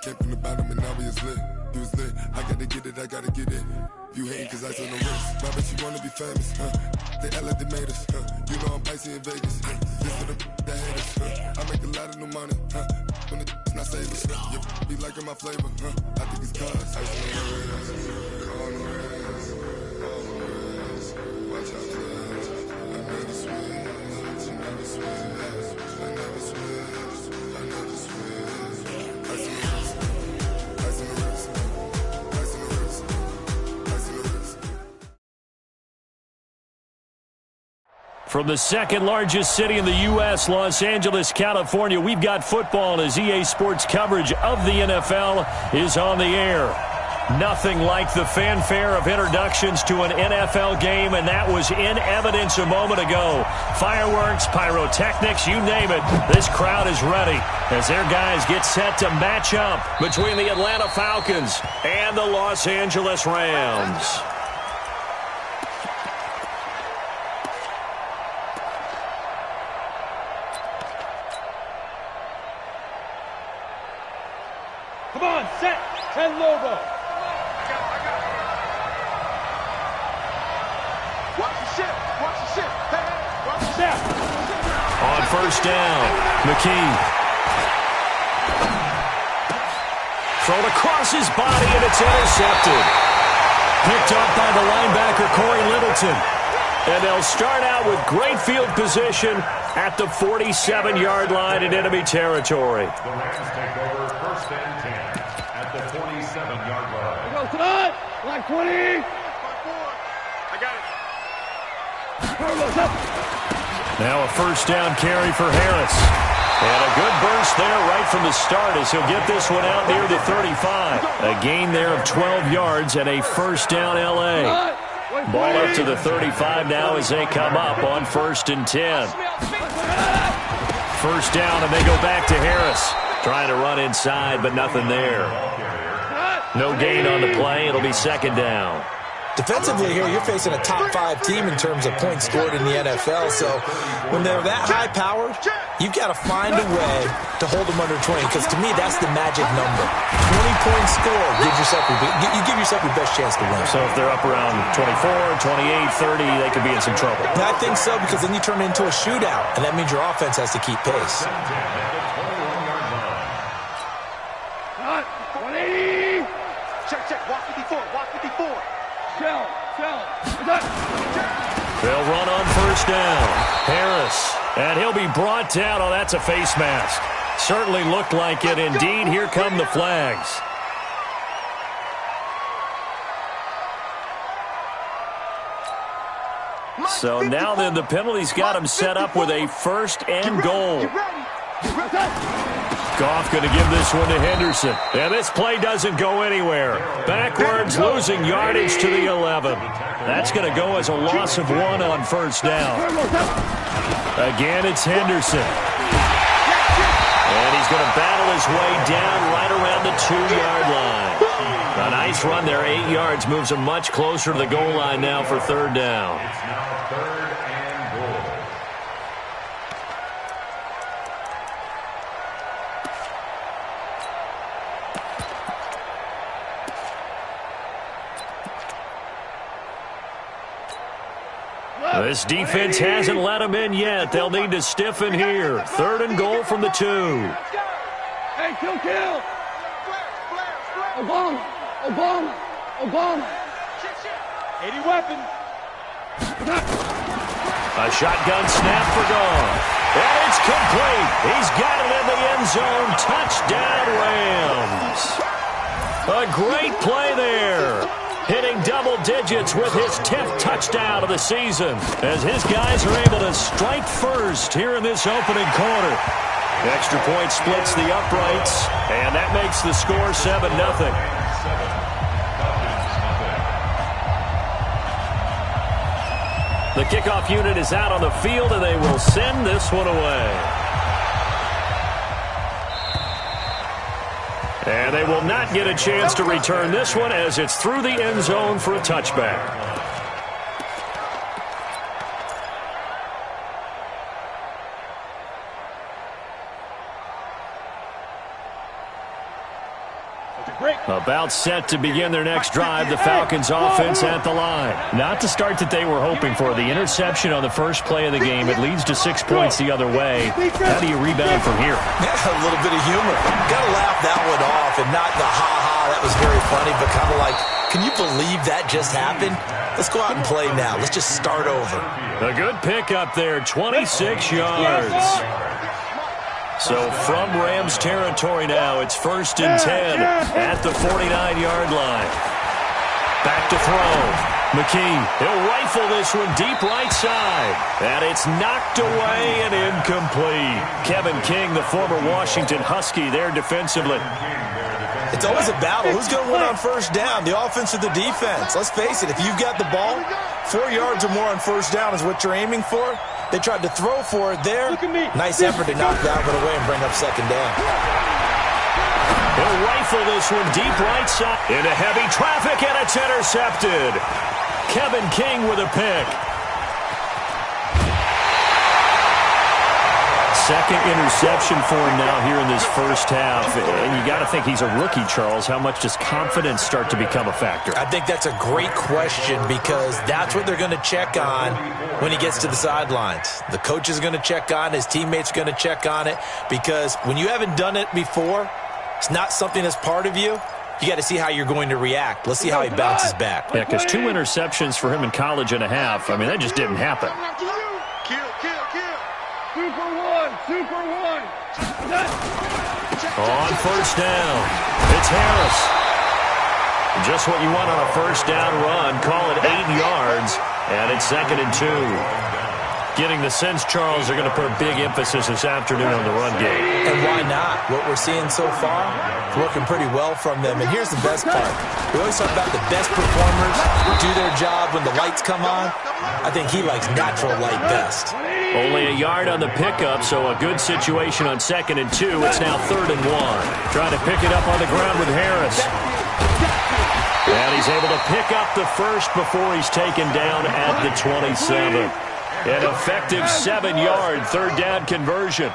came from the bottom and now we is lit. You was lit, I gotta get it, I gotta get it. You hating cause I on the wrist. My bitch, you wanna be famous, They act like they made us, You know I'm pricey in Vegas, This for the that hate us, I make a lot of new money, When the not savers, You be liking my flavor, I think it's cause I on the wrist, on the wrist, on the wrist. Watch out, please. I never switch, I never switch, I never switch, I never switch. I on the wrist, I on the wrist, I on the wrist, I on the wrist. From the second largest city in the U.S., Los Angeles, California, we've got football as EA Sports coverage of the NFL is on the air. Nothing like the fanfare of introductions to an NFL game, and that was in evidence a moment ago. Fireworks, pyrotechnics, you name it. This crowd is ready as their guys get set to match up between the Atlanta Falcons and the Los Angeles Rams. Come on, set, 10 logo. Watch the ship, hey, watch the ship. On first down, McKee. Thrown across his body, and it's intercepted. Picked up by the linebacker, Corey Littleton. And they'll start out with great field position at the 47-yard line in enemy territory. The Rams take over first and 10 at the 47-yard line. Go tonight, like 20. I got it. Now a first down carry for Harris. And a good burst there right from the start as he'll get this one out near the 35. A gain there of 12 yards and a first down L.A. Ball up to the 35 now as they come up on first and 10. First down, and they go back to Harris. Trying to run inside, but nothing there. No gain on the play. It'll be second down. Defensively here, you're facing a top-5 team in terms of points scored in the NFL, so when they're that high-powered, you've got to find a way to hold them under 20, because to me, that's the magic number. 20 points scored, you give yourself your best chance to win. So if they're up around 24, 28, 30, they could be in some trouble. I think so, because then you turn it into a shootout, and that means your offense has to keep pace. 180. Check, walk 54. Shell. They'll run on first down. Harris. And he'll be brought down. Oh, that's a face mask. Certainly looked like it. Indeed, here come the flags. So now then the penalty's got him set up with a first and goal. Goff going to give this one to Henderson. And this play doesn't go anywhere. Backwards, losing yardage to the 11. That's going to go as a loss of 1 on first down. Again, it's Henderson. And he's going to battle his way down right around the 2-yard line. A nice run there, 8 yards, moves him much closer to the goal line now for third down. It's now third and goal. This defense hasn't let them in yet. They'll need to stiffen here. Third and goal from the 2. Hey, kill. Obama. 80 weapon. A shotgun snap for Goff. And it's complete. He's got it in the end zone. Touchdown, Rams. A great play there. Hitting double digits with his 10th touchdown of the season as his guys are able to strike first here in this opening quarter. Extra point splits the uprights, and that makes the score 7-0. The kickoff unit is out on the field, and they will send this one away. And they will not get a chance to return this one as it's through the end zone for a touchback. About set to begin their next drive, the Falcons offense at the line. Not the start that they were hoping for. The interception on the first play of the game, it leads to 6 points the other way. How do you rebound from here? Yeah, a little bit of humor. Got to laugh that one off, and not the ha-ha, that was very funny, but kind of like, can you believe that just happened? Let's go out and play now. Let's just start over. A good pick up there, 26 yards. So from Rams territory now, it's 1st and 10 at the 49-yard line. Back to throw. McKee, he'll rifle this one deep right side. And it's knocked away and incomplete. Kevin King, the former Washington Husky, there defensively. It's always a battle. Who's going to win on first down, the offense or the defense? Let's face it, if you've got the ball, 4 yards or more on first down is what you're aiming for. They tried to throw for it there. Nice effort to knock that one away and bring up second down. He'll rifle this one deep right side. Into heavy traffic, and it's intercepted. Kevin King with a pick. Second interception for him now here in this first half. And you got to think he's a rookie, Charles. How much does confidence start to become a factor? I think that's a great question because that's what they're going to check on when he gets to the sidelines. The coach is going to check on, his teammates are going to check on it, because when you haven't done it before, it's not something that's part of you. You got to see how you're going to react. Let's see how he bounces back. Yeah, because 2 interceptions for him in college and a half. I mean, that just didn't happen. Super one. On first down, it's Harris. Just what you want on a first down run. Call it 8 yards, and it's 2nd and 2. Getting the sense, Charles, they're going to put a big emphasis this afternoon on the run game. And why not? What we're seeing so far, it's working pretty well from them. And here's the best part. We always talk about the best performers do their job when the lights come on. I think he likes natural light best. Only a yard on the pickup, so a good situation on 2nd and 2. It's now 3rd and 1. Trying to pick it up on the ground with Harris. And he's able to pick up the first before he's taken down at the 27. An effective 7-yard third down conversion.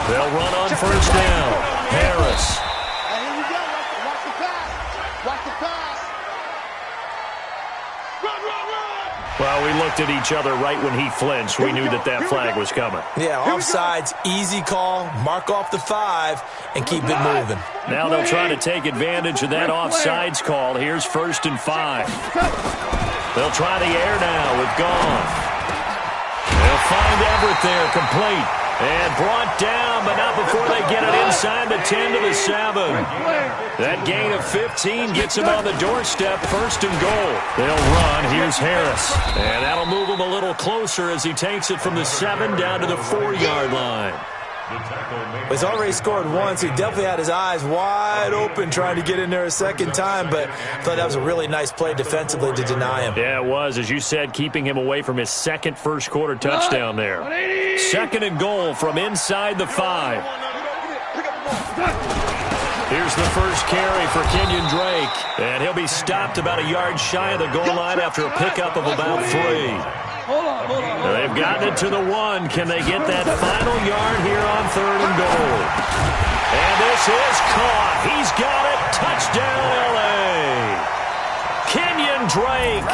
They'll run on first down. Harris. Here we go. Watch the pass. Watch the pass. Well, we looked at each other right when he flinched. We knew that that flag was coming. Yeah, offsides, easy call. Mark off the 5 and keep it moving. Now they'll try to take advantage of that offsides call. Here's 1st and 5. They'll try the air now with Goff. They'll find Everett there, complete. And brought down, but not before they get it inside the 10 to the 7. That gain of 15 gets him on the doorstep, 1st and goal. They'll run. Here's Harris. And that'll move him a little closer as he takes it from the 7 down to the 4-yard line. He's already scored once. He definitely had his eyes wide open trying to get in there a second time, but I thought that was a really nice play defensively to deny him. Yeah, it was. As you said, keeping him away from his second first-quarter touchdown there. 2nd and goal from inside the 5. Here's the first carry for Kenyon Drake. And he'll be stopped about a yard shy of the goal line after a pickup of about 3. They've gotten it to the 1. Can they get that final yard here on 3rd and goal? And this is caught. He's got it. Touchdown, L.A. Kenyon Drake,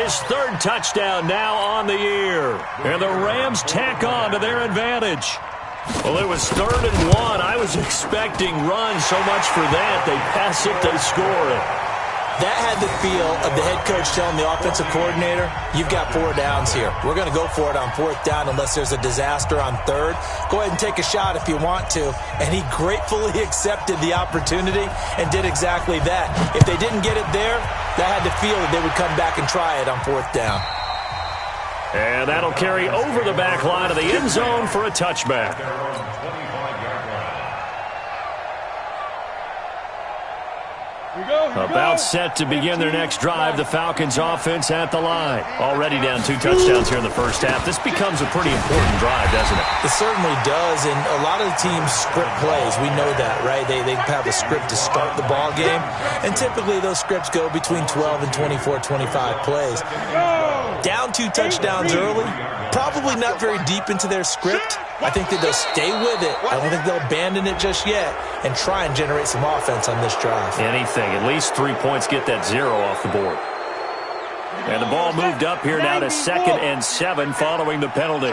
his 3rd touchdown now on the year. And the Rams tack on to their advantage. Well, it was 3rd and 1. I was expecting runs, so much for that. They pass it, they score it. That had the feel of the head coach telling the offensive coordinator, you've got 4 downs here. We're going to go for it on 4th down unless there's a disaster on 3rd. Go ahead and take a shot if you want to. And he gratefully accepted the opportunity and did exactly that. If they didn't get it there, that had the feel that they would come back and try it on 4th down. And that'll carry over the back line of the end zone for a touchback. About set to begin their next drive, the Falcons offense at the line. Already down 2 touchdowns here in the first half. This becomes a pretty important drive, doesn't it? It certainly does, and a lot of the teams script plays. We know that, right? They have a script to start the ball game, and typically those scripts go between 12 and 24, 25 plays. Down 2 touchdowns early, probably not very deep into their script. I think that they'll stay with it. I don't think they'll abandon it just yet and try and generate some offense on this drive. Anything. At least 3 points, get that 0 off the board. And the ball moved up here now to 2nd and 7 following the penalty.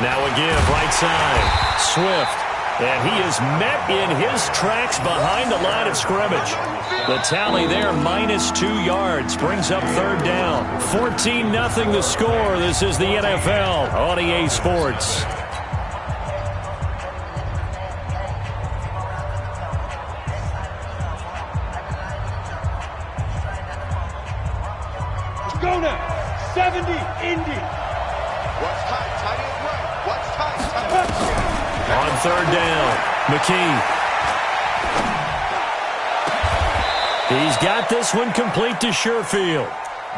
Now again, right side. Swift. And he is met in his tracks behind the line of scrimmage. The tally there, -2 yards, brings up 3rd down. 14-0 the score. This is the NFL on EA Sports. Let's go now. 70, Indy. What's tight? Tight end right. What's tight? Tight end. On 3rd down, McKee. He's got this one complete to Sherfield.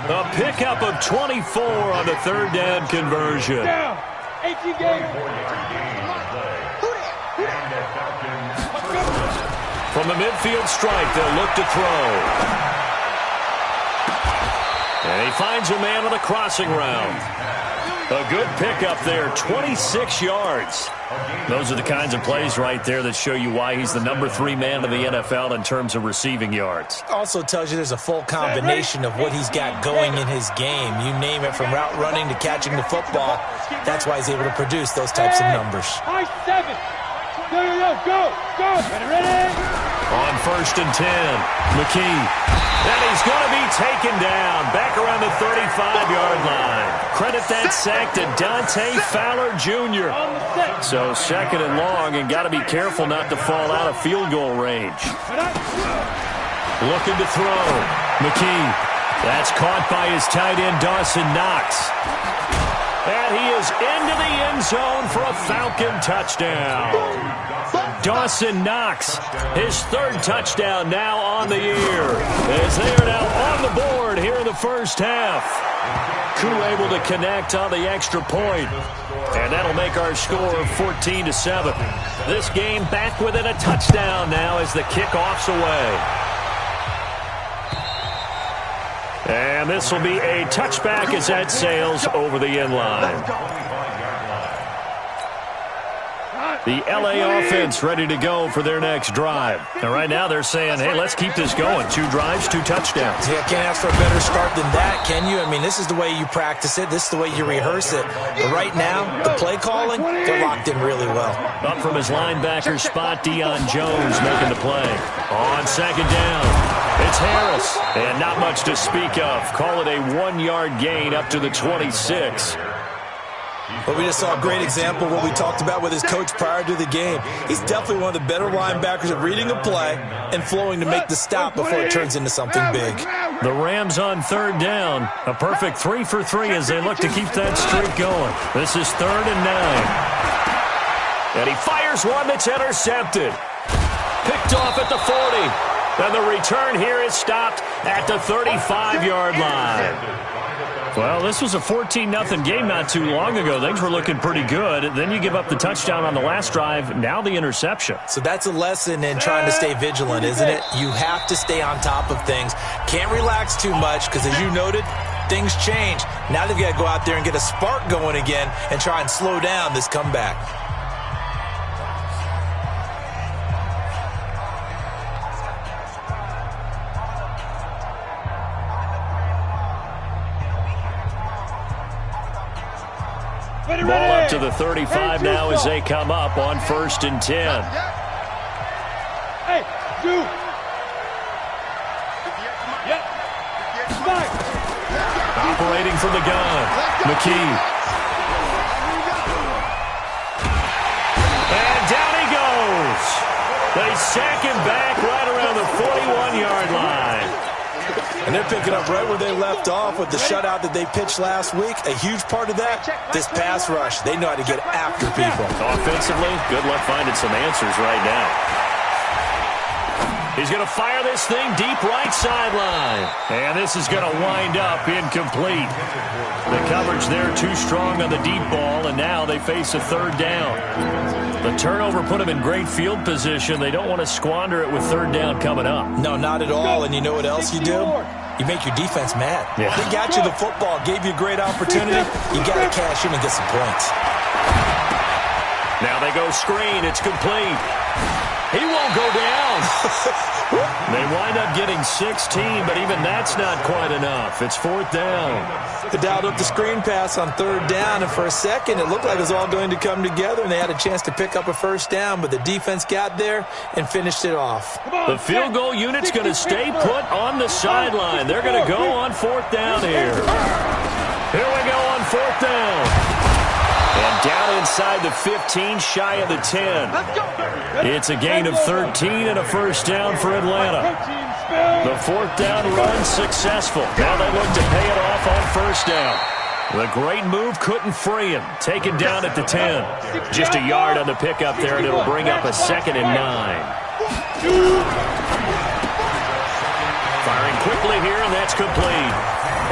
A pickup of 24 on the 3rd down conversion. Down. 18 games. From the midfield strike, they'll look to throw. And he finds a man on the crossing route. A good pickup there, 26 yards. Those are the kinds of plays right there that show you why he's the number 3 man in the NFL in terms of receiving yards. Also tells you there's a full combination of what he's got going in his game. You name it, from route running to catching the football. That's why he's able to produce those types of numbers. High 7. Go. Ready. On 1st and 10, McKee. And he's going to be taken down back around the 35-yard line. Credit that sack to Dante Fowler Jr. So 2nd and long, and got to be careful not to fall out of field goal range. Looking to throw. McKee. That's caught by his tight end, Dawson Knox. And he is into the end zone for a Falcon touchdown. Dawson Knox, his 3rd touchdown now on the year, as they are now on the board here in the first half. Koo able to connect on the extra point, and that'll make our score 14-7. This game back within a touchdown now as the kickoff's away. And this will be a touchback as that sails over the end line. The LA offense ready to go for their next drive. And right now they're saying, hey, let's keep this going. 2 drives, 2 touchdowns. Yeah, can't ask for a better start than that, can you? I mean, this is the way you practice it. This is the way you rehearse it. But right now, the play calling, they're locked in really well. Up from his linebacker spot, Deion Jones making the play. On 2nd down, it's Harris. And not much to speak of. Call it a 1-yard gain up to the 26. But we just saw a great example of what we talked about with his coach prior to the game. He's definitely one of the better linebackers at reading a play and flowing to make the stop before it turns into something big. The Rams on 3rd down. A perfect 3 for 3 as they look to keep that streak going. This is 3rd and 9. And he fires one that's intercepted. Picked off at the 40. And the return here is stopped at the 35-yard line. Well, this was a 14-0 game not too long ago. Things were looking pretty good. Then you give up the touchdown on the last drive. Now the interception. So that's a lesson in trying to stay vigilant, isn't it? You have to stay on top of things. Can't relax too much because, as you noted, things change. Now they've got to go out there and get a spark going again and try and slow down this comeback. Ball up to the 35 now as they come up on 1st and 10. Hey, dude. Yep. Operating from the gun, McKee. And down he goes. They sack him back right around the 41-yard line. And And they're picking up right where they left off with the shutout that they pitched last week. A huge part of that, this pass rush. They know how to get after people. Offensively, good luck finding some answers right now. He's going to fire this thing deep right sideline. And this is going to wind up incomplete. The coverage there too strong on the deep ball, and now they face a third down. The turnover put them in great field position. They don't want to squander it with third down coming up. No, not at all. And you know what else you do? You make your defense mad. Yeah. They got you the football, gave you a great opportunity. You got to cash in and get some points. Now they go screen. It's complete. He won't go down. They wind up getting 16, but even that's not quite enough. It's fourth down. They dialed up the screen pass on third down, and for a second it looked like it was all going to come together, and they had a chance to pick up a first down, but the defense got there and finished it off. The field goal unit's going to stay put on the sideline. They're going to go on fourth down here. Here we go on fourth down. And down inside the 15, shy of the 10. It's a gain of 13 and a first down for Atlanta. The fourth down run successful. Now they look to pay it off on first down. The great move couldn't free him. Taken down at the 10. Just a yard on the pickup there, and it'll bring up a 2nd and 9. Firing quickly here, and that's complete.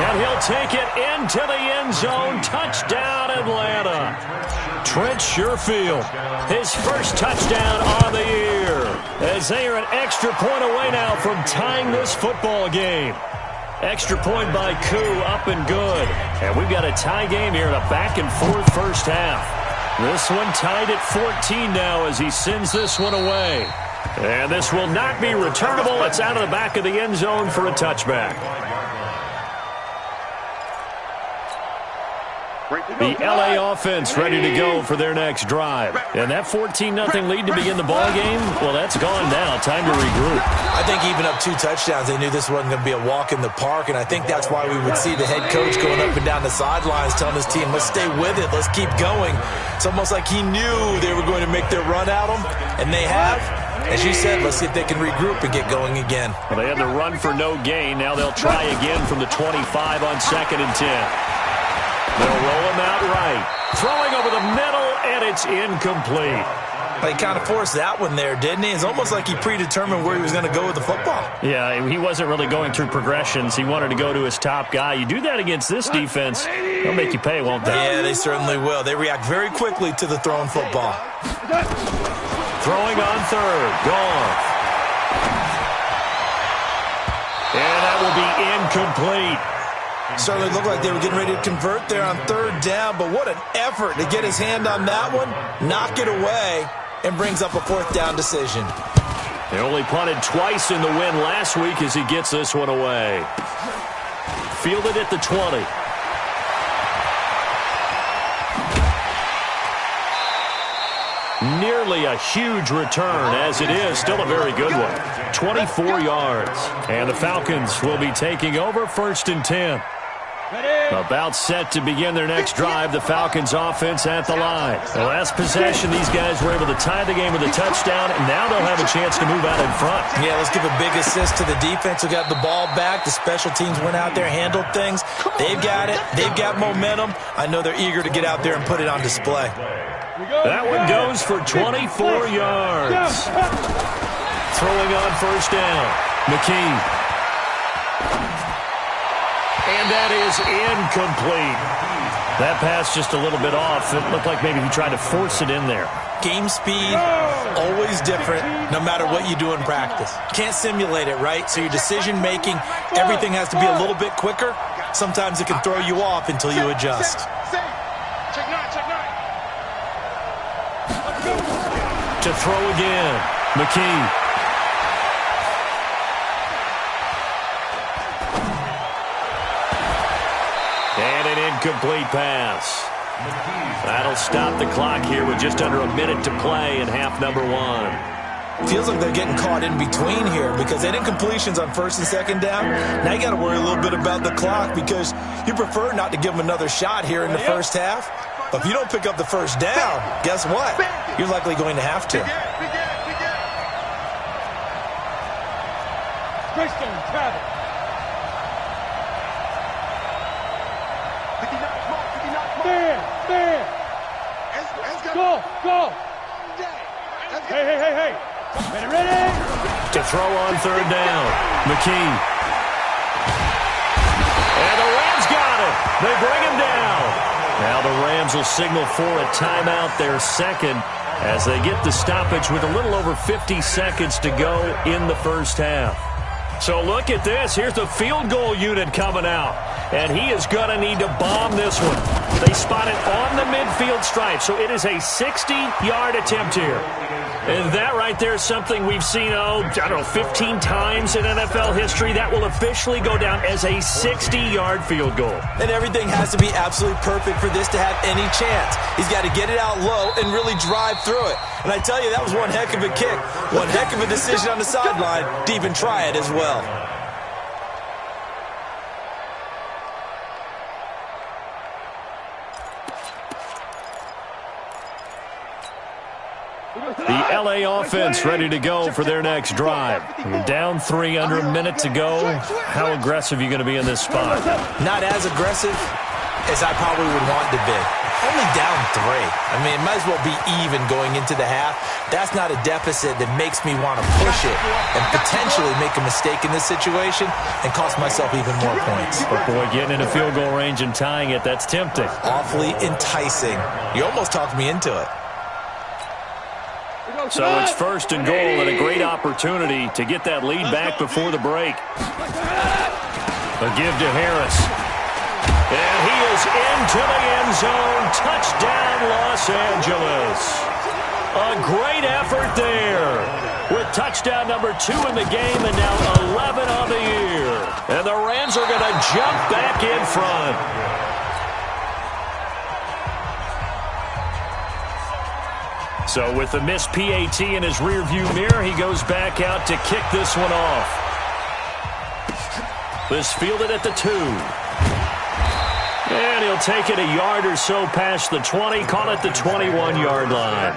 And he'll take it into the end zone. Touchdown, Atlanta. Trent Sherfield, his first touchdown on the year, as they are an extra point away now from tying this football game. Extra point by Koo, up and good. And we've got a tie game here in a back-and-forth first half. This one tied at 14 now as he sends this one away. And this will not be returnable. It's out of the back of the end zone for a touchback. The L.A. offense ready to go for their next drive. And that 14-0 lead to begin the ball game, well, that's gone now. Time to regroup. I think even up 2 touchdowns, they knew this wasn't going to be a walk in the park, and I think that's why we would see the head coach going up and down the sidelines telling his team, let's stay with it, let's keep going. It's almost like he knew they were going to make their run at him, and they have. As you said, let's see if they can regroup and get going again. Well, they had the run for no gain. Now they'll try again from the 25 on 2nd and 10. They'll roll him out right. Throwing over the middle, and it's incomplete. He kind of forced that one there, didn't he? It's almost like he predetermined where he was going to go with the football. Yeah, he wasn't really going through progressions. He wanted to go to his top guy. You do that against this defense, they'll make you pay, won't they? Yeah, they certainly will. They react very quickly to the thrown football. Throwing on third. Gone. And that will be incomplete. Certainly looked like they were getting ready to convert there on third down, but what an effort to get his hand on that one, knock it away, and brings up a fourth down decision. They only punted twice in the win last week as he gets this one away. Fielded at the 20. Nearly a huge return, as it is still a very good one. 24 yards. And the Falcons will be taking over 1st and 10. About set to begin their next drive, the Falcons offense at the line. The last possession, these guys were able to tie the game with a touchdown, and now they'll have a chance to move out in front. Yeah, let's give a big assist to the defense who got the ball back. The special teams went out there, handled things. They've got it. They've got momentum. I know they're eager to get out there and put it on display. That one goes for 24 yards. Throwing on first down, McKee. And that is incomplete. That pass just a little bit off. It looked like maybe he tried to force it in there. Game speed, always different, no matter what you do in practice. Can't simulate it, right? So your decision-making, everything has to be a little bit quicker. Sometimes it can throw you off until you adjust. To throw again, McKee. And an incomplete pass. That'll stop the clock here with just under a minute to play in half number 1. Feels like they're getting caught in between here because they did incompletions on 1st and 2nd down. Now you got to worry a little bit about the clock because you prefer not to give them another shot here in the first half. But if you don't pick up the first down, guess what? You're likely going to have to. man. Go, go. Hey. Ready? To throw on third down. McKee. And the Rams got it. They bring him down. Now the Rams will signal for a timeout, their second, as they get the stoppage with a little over 50 seconds to go in the first half. So look at this. Here's the field goal unit coming out. And he is going to need to bomb this one. They spot it on the midfield stripe. So it is a 60-yard attempt here. And that right there is something we've seen, 15 times in NFL history. That will officially go down as a 60-yard field goal. And everything has to be absolutely perfect for this to have any chance. He's got to get it out low and really drive through it. And I tell you, that was one heck of a kick. One heck of a decision on the sideline to even try it as well. The L.A. offense ready to go for their next drive. You're down 3 under a minute to go. How aggressive are you going to be in this spot? Not as aggressive as I probably would want to be. Only down 3. I mean, it might as well be even going into the half. That's not a deficit that makes me want to push it and potentially make a mistake in this situation and cost myself even more points. But boy, getting in a field goal range and tying it, that's tempting. Awfully enticing. You almost talked me into it. So it's first and goal and a great opportunity to get that lead back before the break. A give to Harris. And he is into the end zone. Touchdown, Los Angeles. A great effort there with touchdown number 2 in the game and now 11 on the year. And the Rams are going to jump back in front. So with the missed PAT in his rearview mirror, he goes back out to kick this one off. This fielded at the 2. And he'll take it a yard or so past the 20, call it the 21-yard line.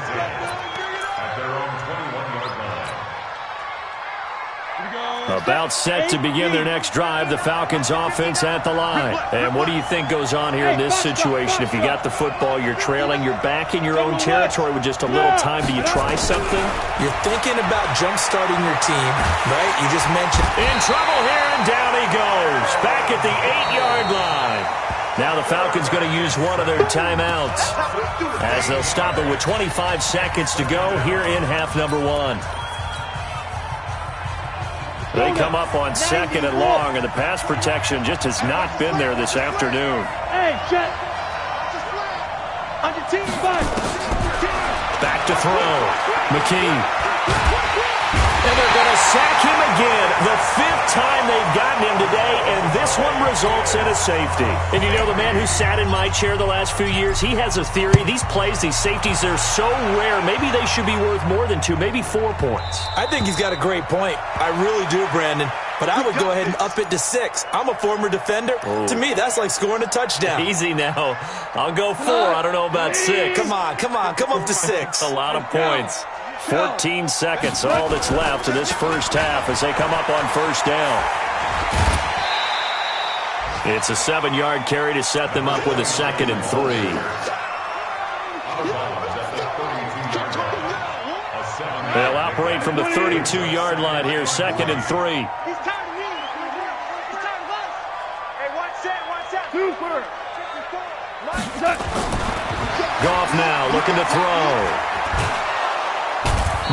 About set to begin their next drive, the Falcons offense at the line. And what do you think goes on here in this situation? If you got the football, you're trailing, you're back in your own territory with just a little time. Do you try something? You're thinking about jump-starting your team, right? You just mentioned. In trouble here, and down he goes. Back at the 8-yard line. Now the Falcons going to use one of their timeouts as they'll stop it with 25 seconds to go here in half number 1. They come up on second and long, and the pass protection just has not been there this afternoon. Hey, check. On your team, back. Back to throw. McKee. And they're going to sack him again. The 5th time they've gotten him today, and this one results in a safety. And you know, the man who sat in my chair the last few years, he has a theory. These plays, these safeties, they're so rare. Maybe they should be worth more than 2, maybe 4 points. I think he's got a great point. I really do, Brandon. But I would go ahead and up it to 6. I'm a former defender. Ooh. To me, that's like scoring a touchdown. Easy now. I'll go 4. I don't know about 6. Come on. Come up to 6. A lot of points. 14 seconds, all that's left of this first half as they come up on first down. It's a 7-yard carry to set them up with a 2nd and 3. They'll operate from the 32-yard line here, 2nd and 3. He's tired of me. He's tired of us. Hey, watch that. Super. Goff now looking to throw.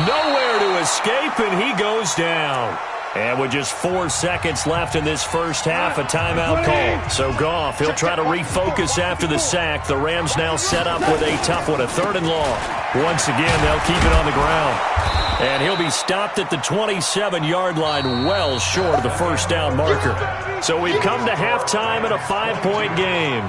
Nowhere to escape, and he goes down. And with just 4 seconds left in this first half, a timeout call. So Goff, he'll try to refocus after the sack. The Rams now set up with a tough one, a 3rd and long. Once again, they'll keep it on the ground. And he'll be stopped at the 27-yard line, well short of the first down marker. So we've come to halftime in a 5-point game.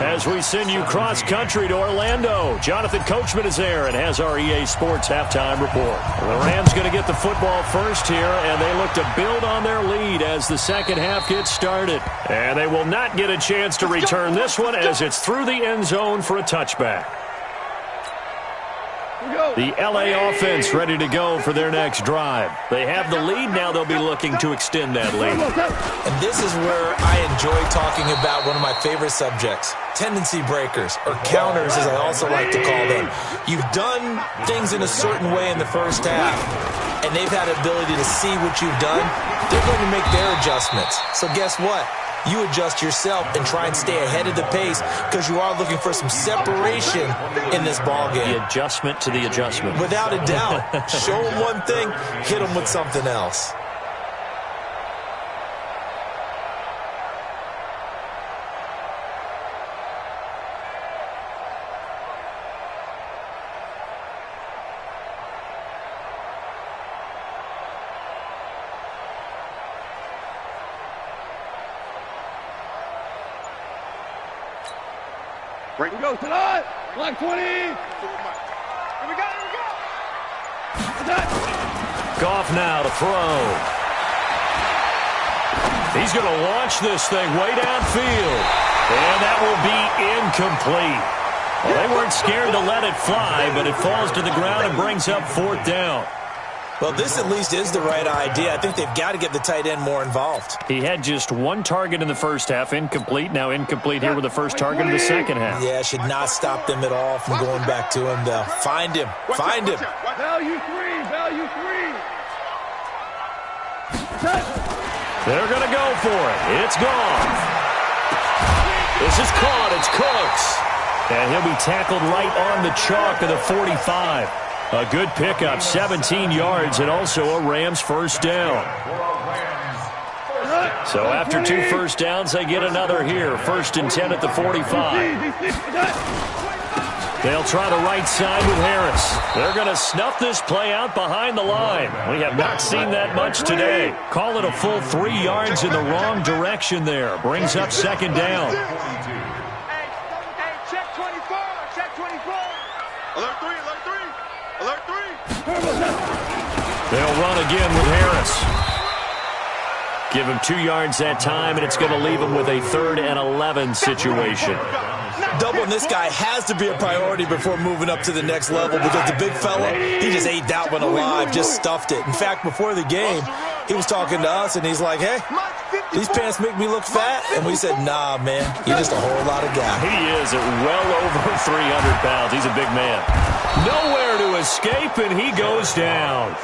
As we send you cross-country to Orlando, Jonathan Coachman is there and has our EA Sports halftime report. The Rams going to get the football first here, and they look to build on their lead as the second half gets started. And they will not get a chance to return this one as it's through the end zone for a touchback. The LA offense ready to go for their next drive. They have the lead. Now they'll be looking to extend that lead. And this is where I enjoy talking about one of my favorite subjects, tendency breakers, or counters as I also like to call them. You've done things in a certain way in the first half, and they've had the ability to see what you've done. They're going to make their adjustments. So guess what? You adjust yourself and try and stay ahead of the pace because you are looking for some separation in this ballgame. The adjustment to the adjustment. Without a doubt. Show them one thing, hit them with something else. Here we go, tonight. Black 20. Here we go, here we go. Goff now to throw. He's going to launch this thing way downfield. And that will be incomplete. Well, they weren't scared to let it fly, but it falls to the ground and brings up 4th down. Well, this at least is the right idea. I think they've got to get the tight end more involved. He had just one target in the first half, incomplete. Now incomplete here with the first target in the second half. Yeah, should not stop them at all from going back to him, though. Find him. Find him. Value 3. Value 3. They're going to go for it. It's gone. This is caught. It's Cooks. And he'll be tackled right on the chalk of the 45. A good pickup, 17 yards, and also a Rams first down. So after 2 first downs, they get another here. 1st and 10 at the 45. They'll try the right side with Harris. They're going to snuff this play out behind the line. We have not seen that much today. Call it a full 3 yards in the wrong direction there. Brings up 2nd down. Hey, check 24. Check 24. Alert 3. Alert 3. Alert 3. They'll run again with Harris. Give him 2 yards that time, and it's going to leave him with a 3rd and 11 situation. Doubling this guy has to be a priority before moving up to the next level because the big fella, he just ate that one alive, just stuffed it. In fact, before the game, he was talking to us, and he's like, hey, these pants make me look fat? And we said, nah, man, you're just a whole lot of guy. He is at well over 300 pounds. He's a big man. Nowhere to escape, and he goes down.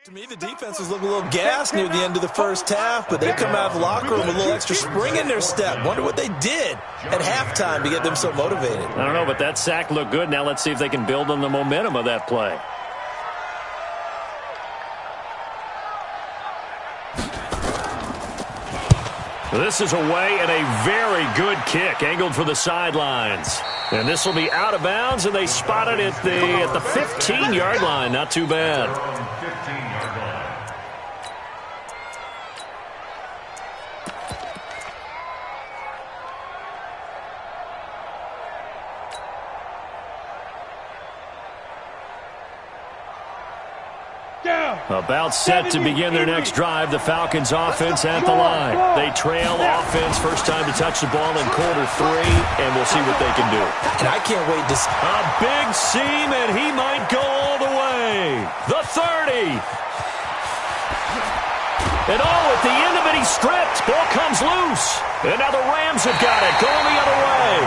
To me, the defense was looking a little gassed near the end of the first half, but they come out of the locker room with a little extra spring in their step. Wonder what they did at halftime to get them so motivated. I don't know, but that sack looked good. Now let's see if they can build on the momentum of that play. This is away and a very good kick angled for the sidelines. And this will be out of bounds, and they spot it at the 15-yard line. Not too bad. 15-yard line. About set to begin their next drive. The Falcons offense at the line. They trail offense. First time to touch the ball in quarter 3, and we'll see what they can do. And I can't wait to see. A big seam, and he might go all the way. The 30. And at the end of it, he's stripped. Ball comes loose. And now the Rams have got it. Going the other way.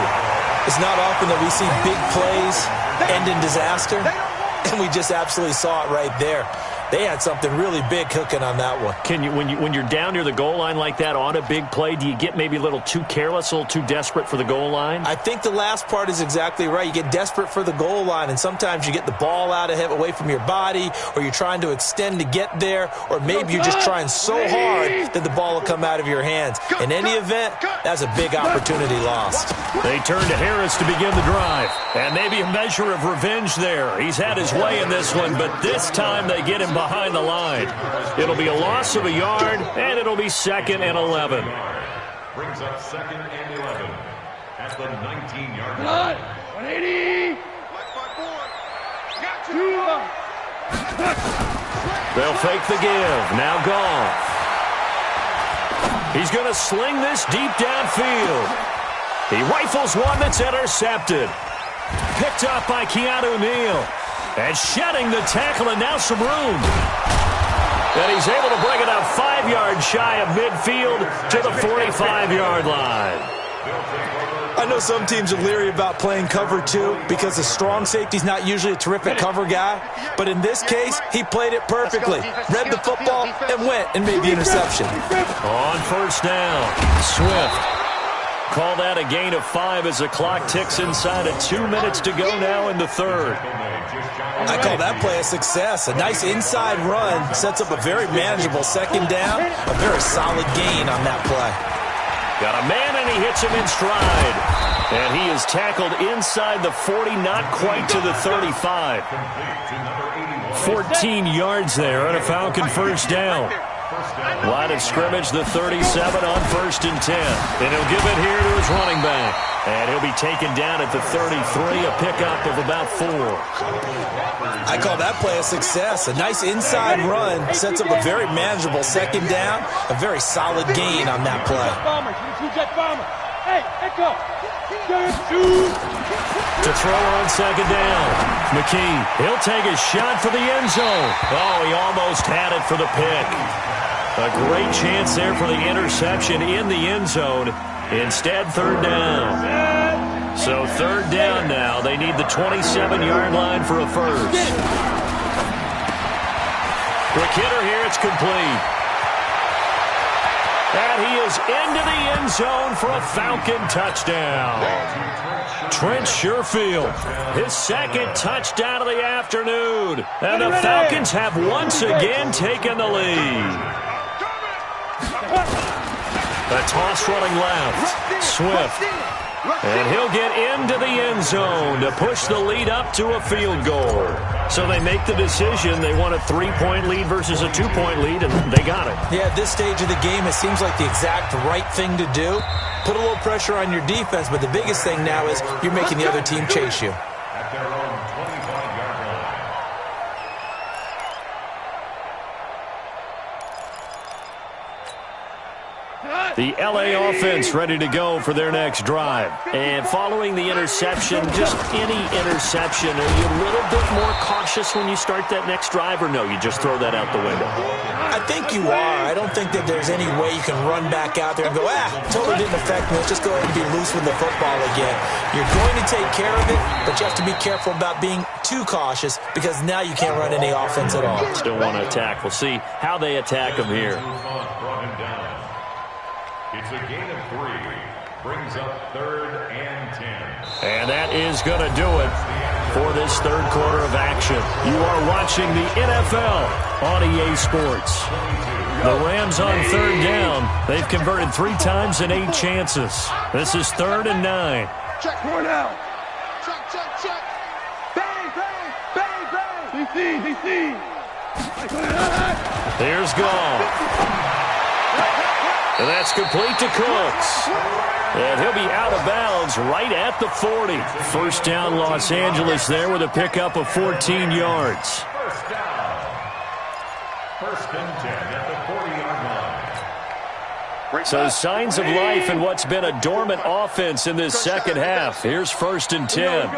It's not often that we see big plays end in disaster, and we just absolutely saw it right there. They had something really big cooking on that one. Can you, when you're down near the goal line like that on a big play, do you get maybe a little too careless, a little too desperate for the goal line? I think the last part is exactly right. You get desperate for the goal line, and sometimes you get the ball out of it, away from your body, or you're trying to extend to get there, or maybe you're just trying so hard that the ball will come out of your hands. In any event, that's a big opportunity lost. They turn to Harris to begin the drive, and maybe a measure of revenge there. He's had his way in this one, but this time they get him behind the line. It'll be a loss of a yard, and it'll be 2nd and 11. Brings up 2nd and 11 at the 19-yard line. 180. They'll fake the give. Now Goff. He's going to sling this deep downfield. He rifles one that's intercepted. Picked up by Keanu Neal. And shedding the tackle, and now some room. And he's able to bring it up 5 yards shy of midfield to the 45-yard line. I know some teams are leery about playing cover 2 because the strong safety's not usually a terrific cover guy. But in this case, he played it perfectly. Read the football and went and made the interception. On first down, Swift. Call that a gain of 5 as the clock ticks inside of 2 minutes to go now in the 3rd. I call that play a success. A nice inside run sets up a very manageable 2nd down. A very solid gain on that play. Got a man, and he hits him in stride. And he is tackled inside the 40, not quite to the 35. 14 yards there on a Falcon first down. Line of scrimmage, the 37 on 1st and 10. And he'll give it here to his running back. And he'll be taken down at the 33, a pickup of about 4. I call that play a success. A nice inside run sets up a very manageable 2nd down. A very solid gain on that play. To throw on 2nd down. McKee, he'll take a shot for the end zone. Oh, he almost had it for the pick. A great chance there for the interception in the end zone. Instead, 3rd down. So 3rd down now. They need the 27-yard line for a first. Quick hitter here. It's complete. And he is into the end zone for a Falcon touchdown. Trent Sherfield, his 2nd touchdown of the afternoon. And the Falcons have once again taken the lead. A toss running left. Swift. And he'll get into the end zone to push the lead up to a field goal. So they make the decision. They want a 3-point lead versus a 2-point lead, and they got it. Yeah, at this stage of the game, it seems like the exact right thing to do. Put a little pressure on your defense, but the biggest thing now is you're making the other team chase you. At their own 25-yard line. The LA offense ready to go for their next drive. And following the interception, just any interception, are you a little bit more cautious when you start that next drive, or no, you just throw that out the window? I think you are. I don't think that there's any way you can run back out there and go, totally didn't affect me. Let's just go ahead and be loose with the football again. You're going to take care of it, but you have to be careful about being too cautious because now you can't run any offense at all. Still want to attack. We'll see how they attack him here. It's a gain of 3. Brings up 3rd and 10. And that is going to do it for this third quarter of action. You are watching the NFL on EA Sports. The Rams on 3rd down. They've converted 3 times in 8 chances. This is 3rd and 9. Check one out. Check. Bang, bang, bang, bang. DC. Here's Gall. And that's complete to Cooks. And he'll be out of bounds right at the 40. First down, Los Angeles there with a pickup of 14 yards. First down. 1st and 10 at the 40-yard line. So signs of life in what's been a dormant offense in this second half. Here's 1st and 10.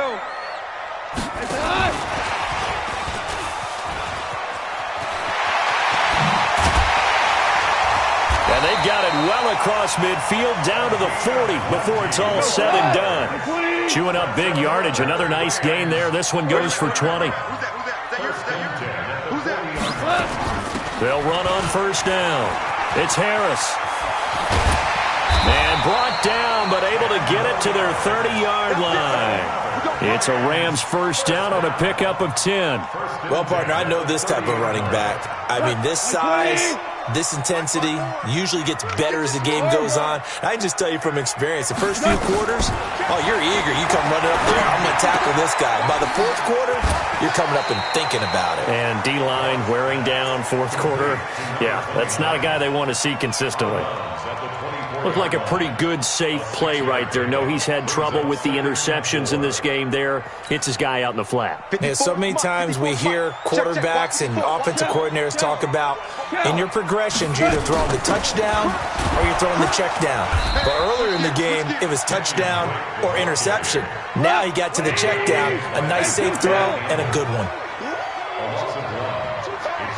And they've got it well across midfield down to the 40 before it's all said and done. Chewing up big yardage. Another nice gain there. This one goes for 20. They'll run on 1st down. It's Harris. And brought down, but able to get it to their 30-yard line. It's a Rams 1st down on a pickup of 10. Well, partner, I know this type of running back. I mean, this size, this intensity usually gets better as the game goes on. I can just tell you from experience, the first few quarters, you're eager. You come running up there, I'm going to tackle this guy. By the 4th quarter, you're coming up and thinking about it. And D-line wearing down 4th quarter. Yeah, that's not a guy they want to see consistently. Looked like a pretty good, safe play right there. No, he's had trouble with the interceptions in this game there. Hits his guy out in the flat. Yeah, so many times we hear quarterbacks and offensive coordinators talk about in your progressions, you're either throwing the touchdown or you're throwing the check down. But earlier in the game, it was touchdown or interception. Now he got to the check down, a nice safe throw, and a good one.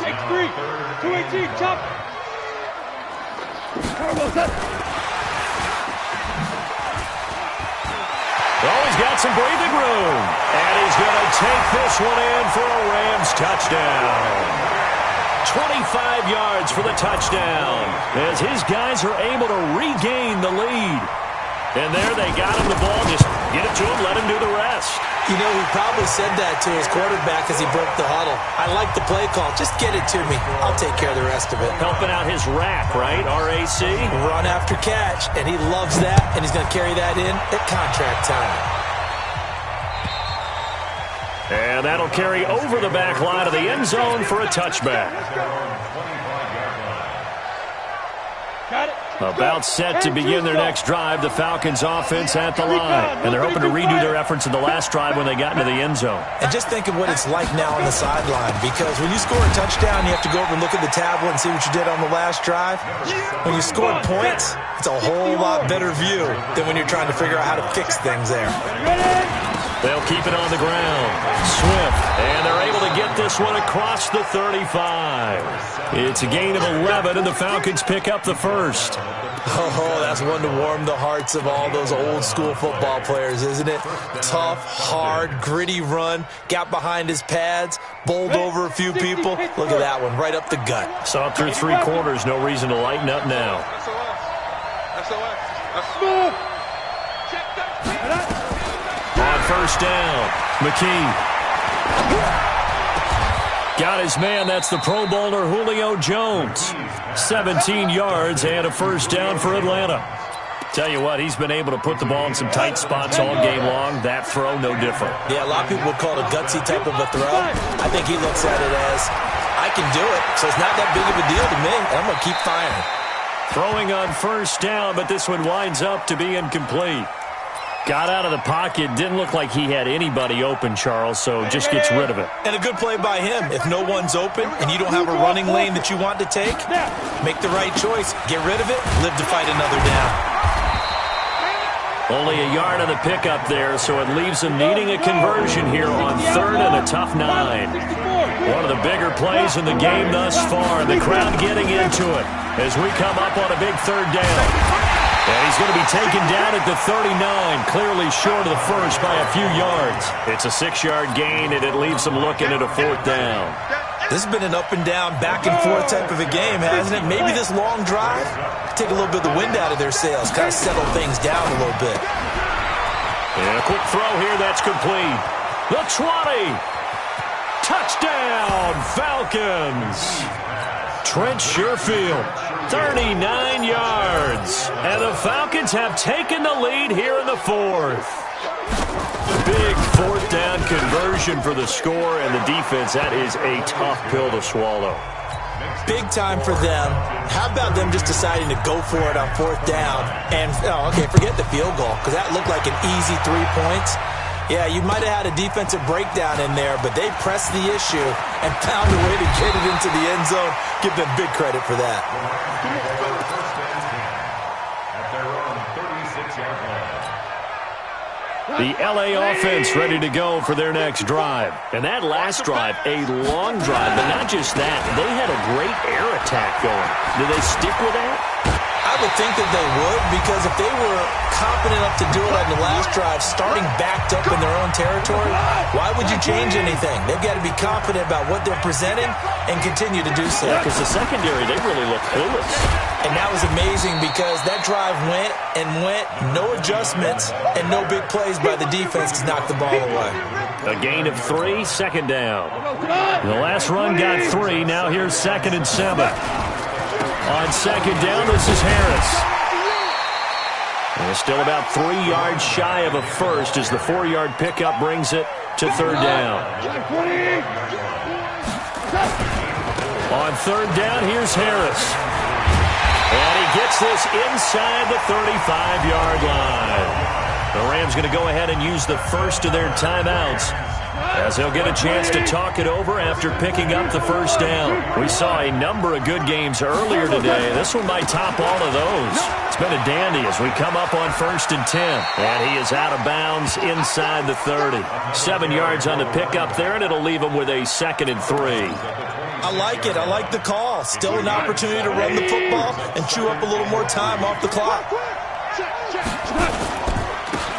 6-3, 218, chop. He's got some breathing room. And he's going to take this one in for a Rams touchdown. 25 yards for the touchdown as his guys are able to regain the lead. And there they got him the ball. Just get it to him, let him do the rest. You know, he probably said that to his quarterback as he broke the huddle. I like the play call. Just get it to me. I'll take care of the rest of it. Helping out his rack, right? RAC. Run after catch, and he loves that, and he's going to carry that in at contract time. And that'll carry over the back line of the end zone for a touchback. Got it. About set to begin their next drive, the Falcons offense at the line. And they're hoping to redo their efforts in the last drive when they got into the end zone. And just think of what it's like now on the sideline, because when you score a touchdown, you have to go over and look at the tablet and see what you did on the last drive. When you scored points, it's a whole lot better view than when you're trying to figure out how to fix things there. They'll keep it on the ground. Swift, and they're able to get this one across the 35. It's a gain of 11, and the Falcons pick up the first. Oh, that's one to warm the hearts of all those old-school football players, isn't it? Tough, hard, gritty run, got behind his pads, bowled over a few people. Look at that one, right up the gut. Saw it through 3 quarters, no reason to lighten up now. On first down, McKee. Got his man. That's the Pro Bowler Julio Jones. 17 yards and a first down for Atlanta. Tell you what, he's been able to put the ball in some tight spots all game long. That throw, no different. Yeah, a lot of people would call it a gutsy type of a throw. I think he looks at it as, I can do it, so it's not that big of a deal to me, and I'm going to keep firing. Throwing on first down, but this one winds up to be incomplete. Got out of the pocket. Didn't look like he had anybody open, Charles, so just gets rid of it. And a good play by him. If no one's open and you don't have a running lane that you want to take, make the right choice. Get rid of it. Live to fight another down. Only a yard on the pickup there, so it leaves them needing a conversion here on 3rd and a tough 9. One of the bigger plays in the game thus far. The crowd getting into it as we come up on a big 3rd down. And he's going to be taken down at the 39, clearly short of the first by a few yards. It's a 6-yard gain, and it leaves them looking at a 4th down. This has been an up-and-down, back-and-forth type of a game, hasn't it? Maybe this long drive take a little bit of the wind out of their sails, kind of settle things down a little bit. And a quick throw here, that's complete. The 20. Touchdown, Falcons. Trent Sherfield, 39 yards. And the Falcons have taken the lead here in the 4th. Big 4th down conversion for the score, and the defense, that is a tough pill to swallow. Big time for them. How about them just deciding to go for it on 4th down? And, forget the field goal, because that looked like an easy 3 points. Yeah, you might have had a defensive breakdown in there, but they pressed the issue and found a way to get it into the end zone. Give them big credit for that. The L.A. offense ready to go for their next drive. And that last drive, a long drive, but not just that. They had a great air attack going. Do they stick with that? I would think that they would, because if they were confident enough to do it on the last drive, starting backed up in their own territory, why would you change anything? They've got to be confident about what they're presenting and continue to do so. Yeah, because the secondary, they really look clueless. And that was amazing because that drive went and went, no adjustments, and no big plays by the defense to knock the ball away. A gain of 3, 2nd down. The last run got 3, now here's 2nd and 7. On 2nd down, this is Harris. And still about 3 yards shy of a first as the 4-yard pickup brings it to 3rd down. On 3rd down, here's Harris. And he gets this inside the 35-yard line. The Rams going to go ahead and use the first of their timeouts, as they'll get a chance to talk it over after picking up the 1st down. We saw a number of good games earlier today. This one might top all of those. It's been a dandy as we come up on 1st and 10. And he is out of bounds inside the 30. 7 yards on the pickup there, and it'll leave him with a 2nd and 3. I like it. I like the call. Still an opportunity to run the football and chew up a little more time off the clock.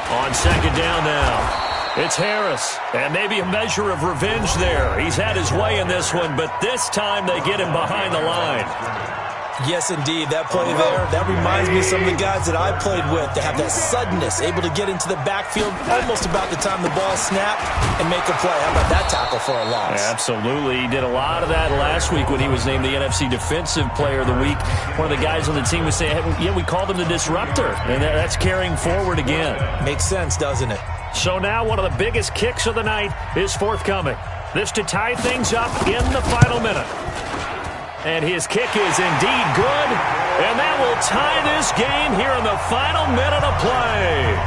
On 2nd down now, it's Harris, and maybe a measure of revenge there. He's had his way in this one, but this time they get him behind the line. Yes, indeed. That play there, that reminds me of some of the guys that I played with. They have that suddenness, able to get into the backfield almost about the time the ball snapped and make a play. How about that tackle for a loss? Absolutely. He did a lot of that last week when he was named the NFC Defensive Player of the Week. One of the guys on the team was saying, yeah, we called him the disruptor, and that's carrying forward again. Makes sense, doesn't it? So now one of the biggest kicks of the night is forthcoming. This to tie things up in the final minute. And his kick is indeed good, and that will tie this game here in the final minute of play.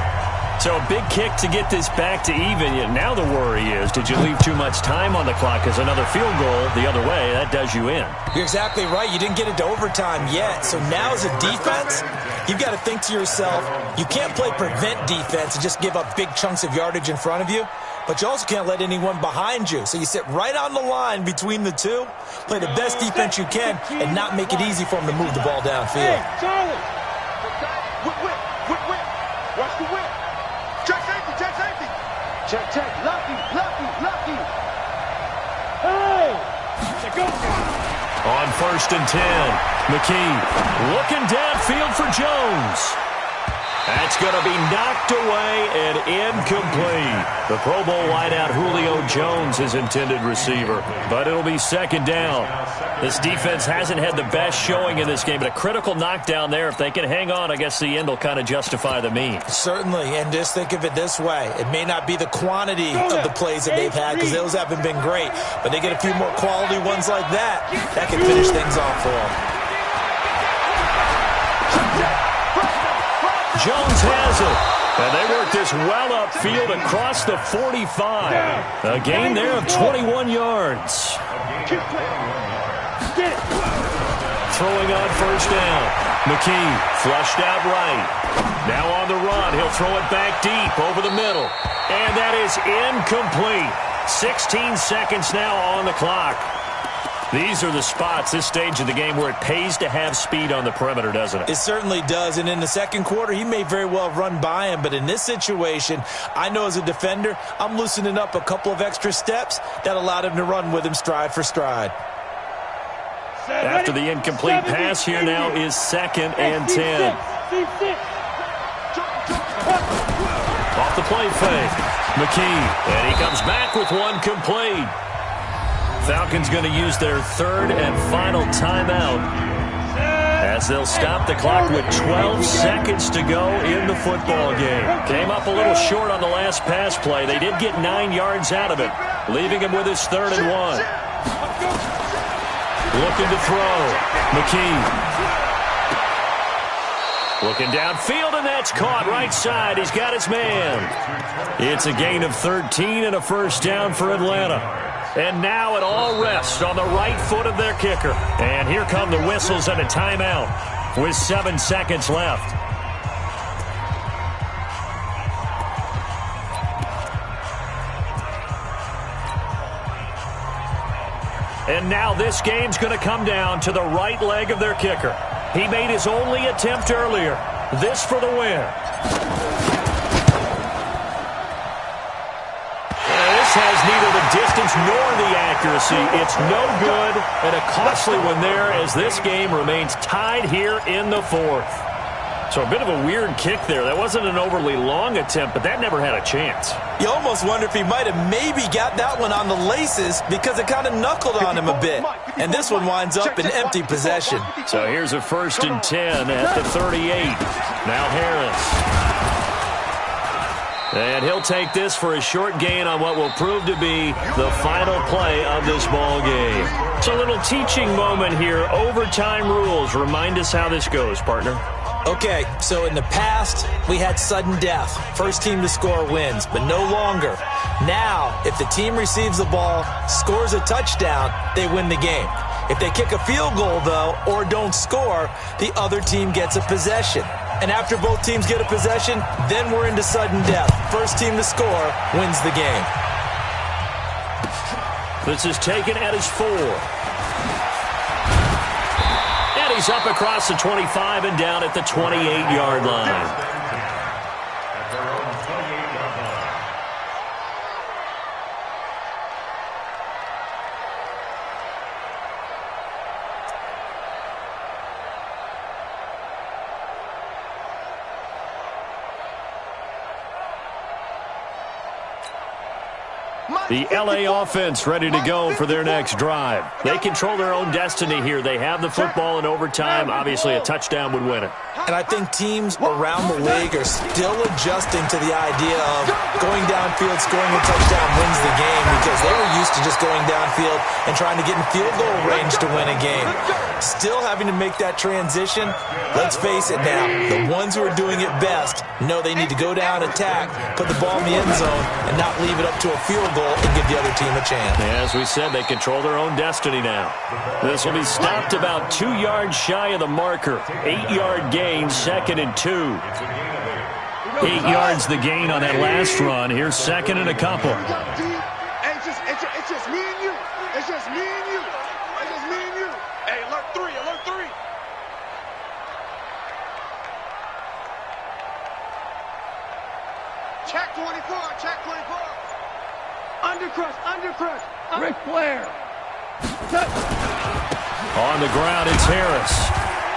So a big kick to get this back to even. Now the worry is, did you leave too much time on the clock? Because another field goal the other way, that does you in. You're exactly right. You didn't get it to overtime yet. So now as a defense, you've got to think to yourself, you can't play prevent defense and just give up big chunks of yardage in front of you. But you also can't let anyone behind you. So you sit right on the line between the two, play the best defense you can, and not make it easy for them to move the ball downfield. Hey, Charlie! Whip. Watch the whip. Check safety. Check. Lucky. Hey! Go. On 1st and 10, McKee looking downfield for Jones. That's going to be knocked away and incomplete. The Pro Bowl wideout Julio Jones is intended receiver, but it'll be 2nd down. This defense hasn't had the best showing in this game, but a critical knockdown there. If they can hang on, I guess the end will kind of justify the means. Certainly, and just think of it this way. It may not be the quantity of the plays that they've had, because those haven't been great, but they get a few more quality ones like that. That can finish things off for them. Jones has it, And they work this well upfield across the 45. A gain there of 21 yards. Throwing on first down. McKee flushed out right. Now on the run. He'll throw it back deep over the middle. And that is incomplete. 16 seconds now on the clock. These are the spots, this stage of the game, where it pays to have speed on the perimeter, doesn't it? It certainly does. And in the second quarter, he may very well run by him. But in this situation, I know as a defender, I'm loosening up a couple of extra steps that allowed him to run with him stride for stride. After the incomplete pass, here now is 2nd and 10. Off the play fake. McKee, and he comes back with one complete. Falcons going to use their 3rd and final timeout as they'll stop the clock with 12 seconds to go in the football game. Came up a little short on the last pass play. They did get 9 yards out of it, leaving him with his 3rd and 1. Looking to throw. McKee. Looking downfield, and that's caught right side. He's got his man. It's a gain of 13 and a first down for Atlanta. And now it all rests on the right foot of their kicker. And here come the whistles and a timeout with 7 seconds left. And now this game's going to come down to the right leg of their kicker. He made his only attempt earlier. This for the win. This has neither the distance nor the accuracy. It's no good, and a costly one there as this game remains tied here in the 4th. So a bit of a weird kick there. That wasn't an overly long attempt, but that never had a chance. You almost wonder if he might have maybe got that one on the laces because it kind of knuckled on him a bit. And this one winds up in empty possession. So here's a 1st and 10 at the 38. Now Harris. And he'll take this for a short gain on what will prove to be the final play of this ball game. It's a little teaching moment here. Overtime rules. Remind us how this goes, partner. Okay, so in the past, we had sudden death. First team to score wins, but no longer. Now, if the team receives the ball, scores a touchdown, they win the game. If they kick a field goal, though, or don't score, the other team gets a possession. And after both teams get a possession, then we're into sudden death. First team to score wins the game. This is taken at his 4. And he's up across the 25 and down at the 28-yard line. The L.A. offense ready to go for their next drive. They control their own destiny here. They have the football in overtime. Obviously, a touchdown would win it. And I think teams around the league are still adjusting to the idea of going downfield, scoring a touchdown wins the game because they were used to just going downfield and trying to get in field goal range to win a game. Still having to make that transition. Let's face it now, the ones who are doing it best know they need to go down, attack, put the ball in the end zone, and not leave it up to a field goal and give the other team a chance. As we said, they control their own destiny now. This will be stopped about 2 yards shy of the marker. 8-yard gain, 2nd and 2. 8 yards the gain on that last run. Here's 2nd and a couple. Hey, it's just me and you. It's just me and you. It's just me and you. Hey, alert 3, alert 3. Check 24, check 24. Undercrush. Ric Flair. On the ground, it's Harris.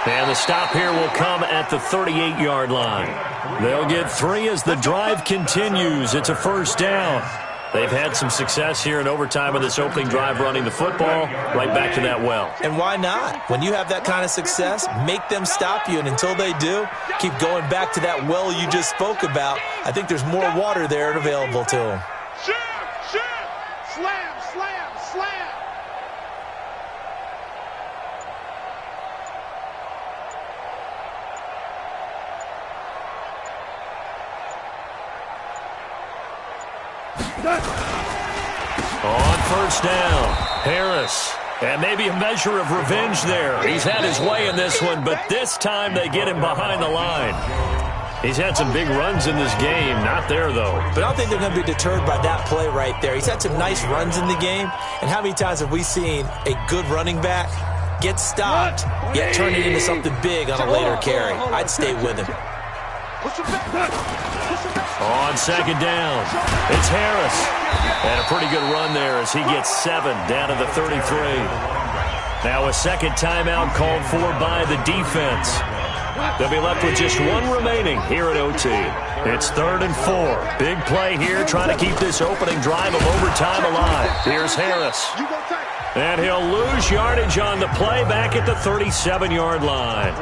And the stop here will come at the 38-yard line. They'll get 3 as the drive continues. It's a first down. They've had some success here in overtime of this opening drive running the football right back to that well. And why not? When you have that kind of success, make them stop you. And until they do, keep going back to that well you just spoke about. I think there's more water there and available to them. Slam. On first down, Harris. And maybe a measure of revenge there. He's had his way in this one, but this time they get him behind the line. He's had some big runs in this game. Not there, though. But I don't think they're going to be deterred by that play right there. He's had some nice runs in the game. And how many times have we seen a good running back get stopped, yet turn it into something big on a later carry? I'd stay with him. On second down, it's Harris. And a pretty good run there as he gets 7 down to the 33. Now a second timeout called for by the defense. They'll be left with just one remaining here at OT. It's 3rd and 4. Big play here, trying to keep this opening drive of overtime alive. Here's Harris. And he'll lose yardage on the play back at the 37-yard line.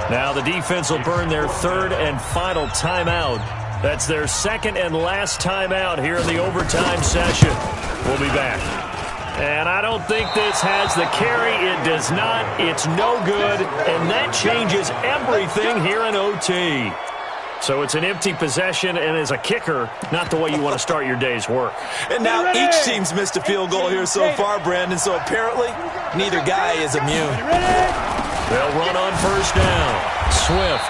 Now the defense will burn their 3rd and final timeout. That's their 2nd and last timeout here in the overtime session. We'll be back. And I don't think this has the carry. It does not. It's no good. And that changes everything here in OT. So it's an empty possession, and as a kicker, not the way you want to start your day's work. And now each team's missed a field goal here so far, Brandon, so apparently neither guy is immune. They'll run on first down. Swift.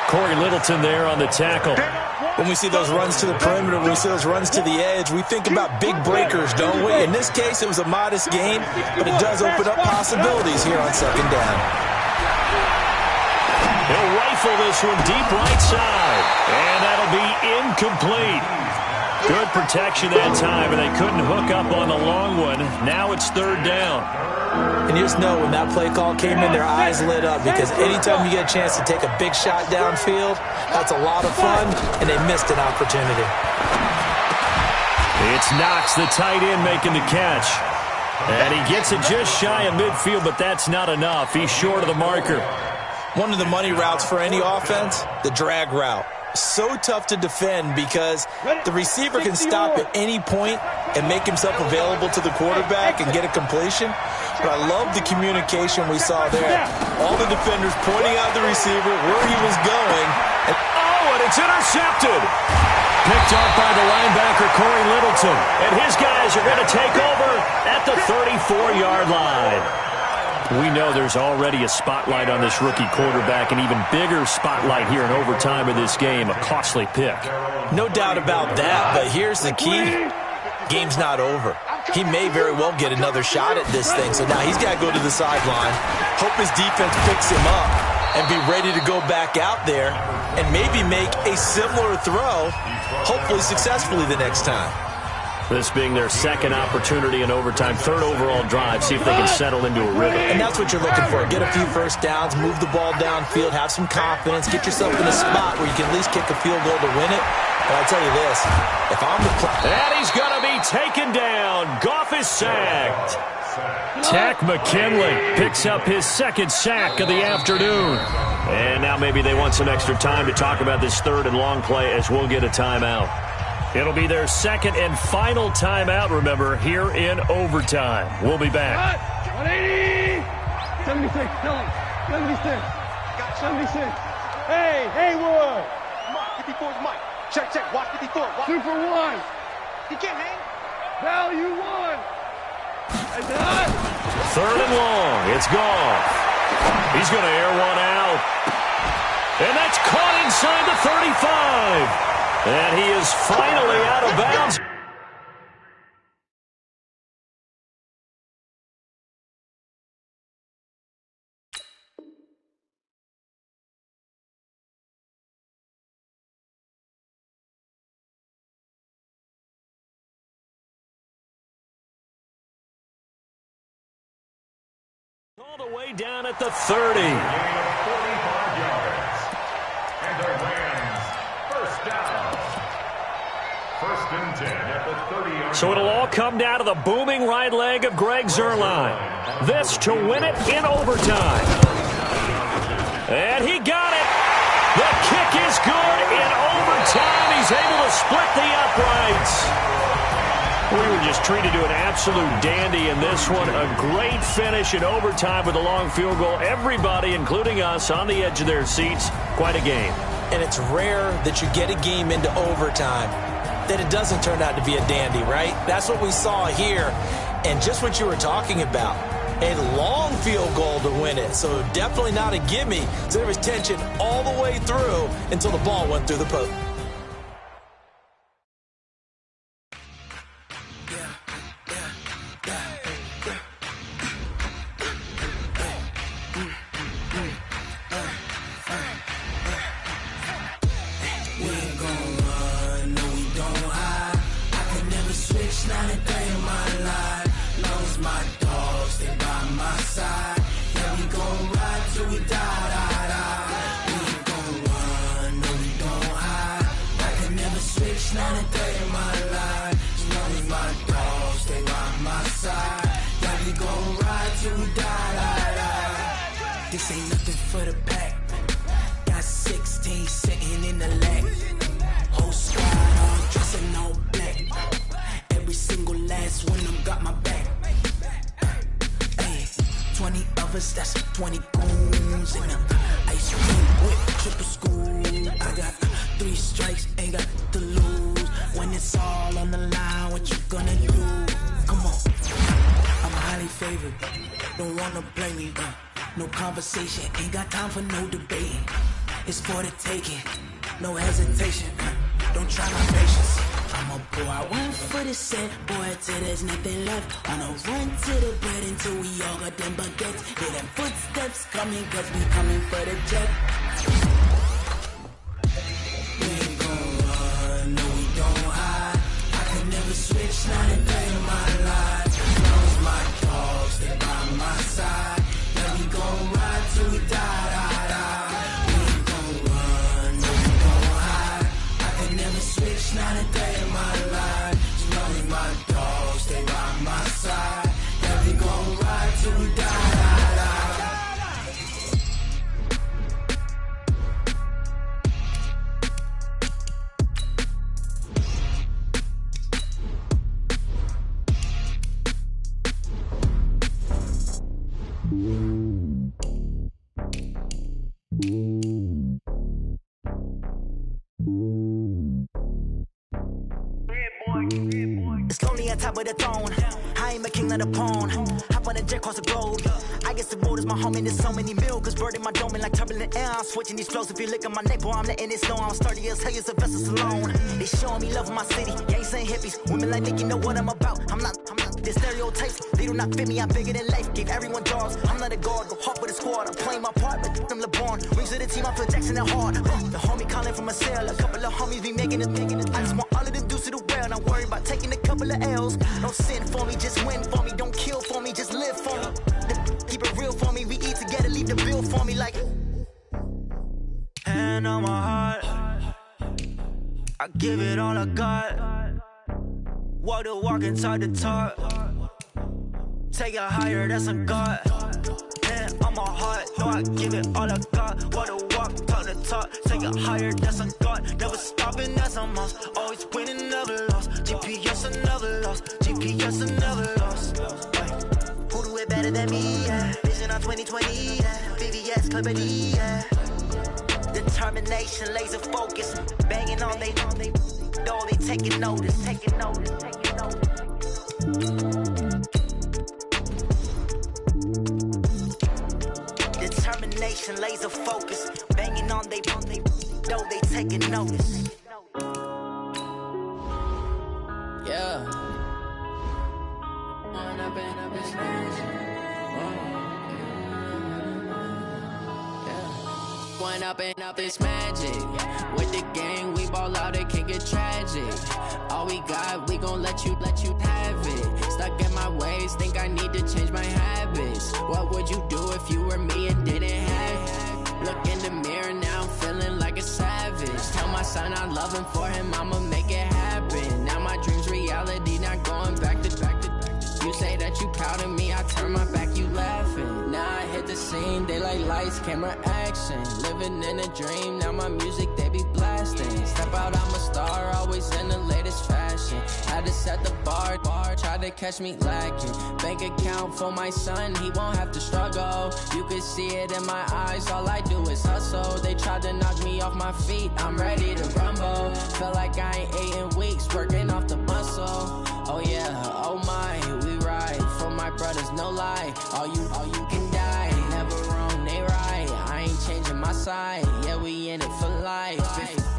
Corey Littleton there on the tackle. When we see those runs to the perimeter, when we see those runs to the edge, we think about big breakers, don't we? In this case, it was a modest gain, but it does open up possibilities here on second down. He'll rifle this one deep right side, and that'll be incomplete. Good protection that time, and they couldn't hook up on the long one. Now it's 3rd down. And you just know when that play call came in, their eyes lit up, because anytime you get a chance to take a big shot downfield, that's a lot of fun, and they missed an opportunity. It's Knox, the tight end, making the catch. And he gets it just shy of midfield, but that's not enough. He's short of the marker. One of the money routes for any offense, the drag route. So tough to defend because the receiver can stop at any point and make himself available to the quarterback and get a completion. But I love the communication we saw there. All the defenders pointing out the receiver, where he was going. And it's intercepted. Picked up by the linebacker, Corey Littleton. And his guys are going to take over at the 34-yard line. We know there's already a spotlight on this rookie quarterback, an even bigger spotlight here in overtime of this game, a costly pick. No doubt about that, but here's the key. Game's not over. He may very well get another shot at this thing, so now he's got to go to the sideline, hope his defense picks him up, and be ready to go back out there and maybe make a similar throw, hopefully successfully the next time. This being their 2nd opportunity in overtime, 3rd overall drive, see if they can settle into a rhythm. And that's what you're looking for. Get a few first downs, move the ball downfield, have some confidence, get yourself in a spot where you can at least kick a field goal to win it. But I'll tell you this, if I'm the player... And he's going to be taken down. Goff is sacked. Tack McKinley picks up his 2nd sack of the afternoon. And now maybe they want some extra time to talk about this 3rd and long play as we'll get a timeout. It'll be their 2nd and final timeout, remember, here in overtime. We'll be back. 180! 76, tell him. 76. 76. Hey, Haywood! Mike, 54's Mike. Check, watch 54. Watch. Super 1. He can't hang. Value 1. 3rd and long. It's Goff. He's going to air one out. And that's caught inside the 35. And he is finally out of bounds. All the way down at the 30. 45 yards. And the Rams, first down. 1st and 10 at the 30-yard. So it'll all come down to the booming right leg of Greg Zuerlein. This to win it in overtime. And he got it. The kick is good in overtime. He's able to split the uprights. We were just treated to an absolute dandy in this one. A great finish in overtime with a long field goal. Everybody, including us, on the edge of their seats. Quite a game. And it's rare that you get a game into overtime that it doesn't turn out to be a dandy, right? That's what we saw here. And just what you were talking about, a long field goal to win it. So definitely not a gimme. So there was tension all the way through until the ball went through the post. This ain't nothing for the pack. Got 16 sitting in the leg. Whole squad all dressing all black. Every single last one of them got my back. Hey, 20 of us, that's 20 goons in the ice cream whip, triple school. I got 3 strikes, ain't got to lose. When it's all on the line, what you gonna do? Come on, I'm highly favored. Don't wanna blame me, no conversation, ain't got time for no debating. It's for the taking, no hesitation. Don't try my patience. I'ma pour out one for the set, boy, till there's nothing left. On a run to the bread until we all got them baguettes. Hear them footsteps coming, cause we coming for the jet. We ain't gon' run, no we don't hide. I can never switch, not a day in my life. Those my dogs, they by my side. Gon' ride till we die. We ain't gon' run, no we gon' hide. I can never switch, not a day in my life. As long as my dogs stay by my side. Yeah, we gon' ride till we die. It's lonely on top of the throne. I ain't a king of the pawn. Hop on a jet across the globe. I guess the road is my home and there's so many milkers birding my dome and like turbulent air. I'm switching these flows. If you look at my neck, boy, I'm letting it snow. I'm sturdy as hell, a vessel alone. They showing me love in my city. Yeah, ain't saying hippies. Women like Nick, you know what I'm about. I'm not. The stereotypes, they do not fit me. I'm bigger than life. Gave everyone dogs. I'm not a guard. Go hard with a squad. I'm playing my part, but them LeBron. Rings to the team. I feel Jackson and hard. The homie calling from a cell. A couple of homies be making it. I just want all of them dudes to the well. Not worried about taking a couple of L's. Don't sin for me, just win for me. Don't kill for me, just live for me. Keep it real for me. We eat together, leave the bill for me like. Hand on my heart, I give it all I got. Walk the walk and talk the talk. Take it higher, that's a God. Hand on my heart, no, I give it all I got. Walk the walk, talk the talk. Take it higher, that's a God. Never stopping, that's a must. Always winning, never lost. GPS, I never lost. GPS, I never lost. Who do it better than me? Yeah. Vision on 2020. Yeah. VVS, Clippity. Yeah. Determination, laser focus. Banging on they door, they taking notice. Taking notice. Determination, laser focus. Banging on they door, they taking notice. Yeah. One up and up is magic. With the gang, we ball out, it can get tragic. All we got, we gon' let you have it. Stuck in my ways, think I need to change my habits. What would you do if you were me and didn't have it? Look in the mirror now, I'm feeling like a savage. Tell my son I love him, for him I'ma make it happen. Now my dream's reality, not going back to. You say that you proud of me, I turn my back, you laughing. Now I hit the scene, they like lights, camera, action. Living in a dream, now my music, they be blasting. Step out, I'm a star, always in the latest fashion. Had to set the bar, try to catch me lacking. Bank account for my son, he won't have to struggle. You can see it in my eyes, all I do is hustle. They tried to knock me off my feet, I'm ready to rumble. Felt like I ain't ate in weeks, working off the muscle. Oh yeah, oh my, we ride for my brothers, no lie. All you can die, never wrong, they right. I ain't changing my side, yeah, we in it for life.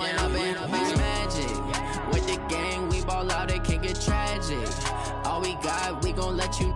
And I've been magic with the gang, we ball out, it can get tragic. All we got, we gon' let you